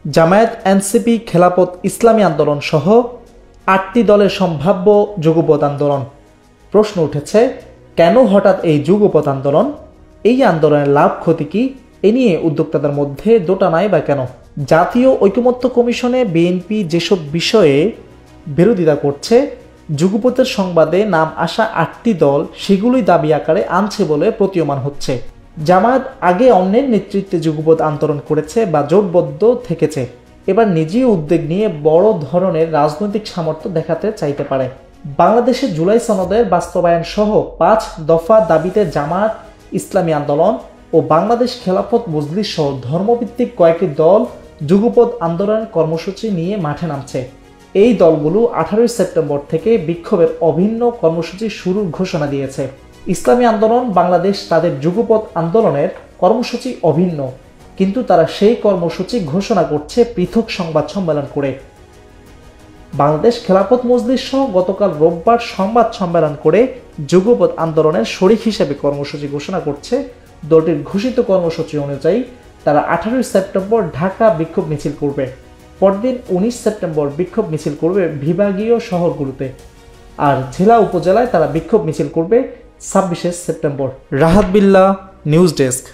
Jamaat, NCP, খেলাফত ইসলামী আন্দোলন সহ ৮টি দলের সম্ভাব্য যুগপৎ আন্দোলন। প্রশ্ন উঠেছে, কেন হঠাৎ এই যুগপৎ আন্দোলন? এই আন্দোলনের লাভ ক্ষতি কি? এ নিয়ে উদ্যোক্তাদের মধ্যে দোটানায় বা কেন? জাতীয় ঐকমত্য কমিশনে বিএনপি যেসব বিষয়ে বিরোধিতা করছে, যুগপতের সংবাদে নাম আসা ৮টি দল সেগুলোই দাবি আকারে আনছে বলে প্রতীয়মান হচ্ছে। জামায়াত আগে অন্যের নেতৃত্বে যুগপৎ আন্দোলন করেছে বা জোটবদ্ধ থেকেছে, এবার নিজেই উদ্যোগ নিয়ে বড় ধরনের রাজনৈতিক সামর্থ্য দেখাতে চাইতে পারে। বাংলাদেশের জুলাই সনদের বাস্তবায়ন সহ ৫ দফা দাবিতে জামায়াত ইসলামী আন্দোলন ও বাংলাদেশ খেলাফত মজলিস সহ ধর্মভিত্তিক কয়েকটি দল যুগপৎ আন্দোলনের কর্মসূচি নিয়ে মাঠে নামছে। এই দলগুলো 18 সেপ্টেম্বর থেকে বিক্ষোভের অভিন্ন কর্মসূচি শুরুর ঘোষণা দিয়েছে। ইসলামী আন্দোলন বাংলাদেশ তাদের যুগপৎ আন্দোলনের কর্মসূচি অভিন্ন, কিন্তু তারা সেই কর্মসূচি ঘোষণা করছে পৃথক সংবাদ সম্মেলন করে। বাংলাদেশ খেলাফত মজলিস সহ গতকাল রোববার সংবাদ সম্মেলন করে যুগপৎ আন্দোলনের শরিক হিসেবে কর্মসূচি ঘোষণা করছে। দলটির ঘোষিত কর্মসূচি অনুযায়ী তারা 18 সেপ্টেম্বর ঢাকা বিক্ষোভ মিছিল করবে, পরদিন 19 সেপ্টেম্বর বিক্ষোভ মিছিল করবে বিভাগীয় শহরগুলোতে, আর জেলা উপজেলায় তারা বিক্ষোভ মিছিল করবে 26 সেপ্টেম্বর। রাহাত বিল্লাহ, নিউজ ডেস্ক।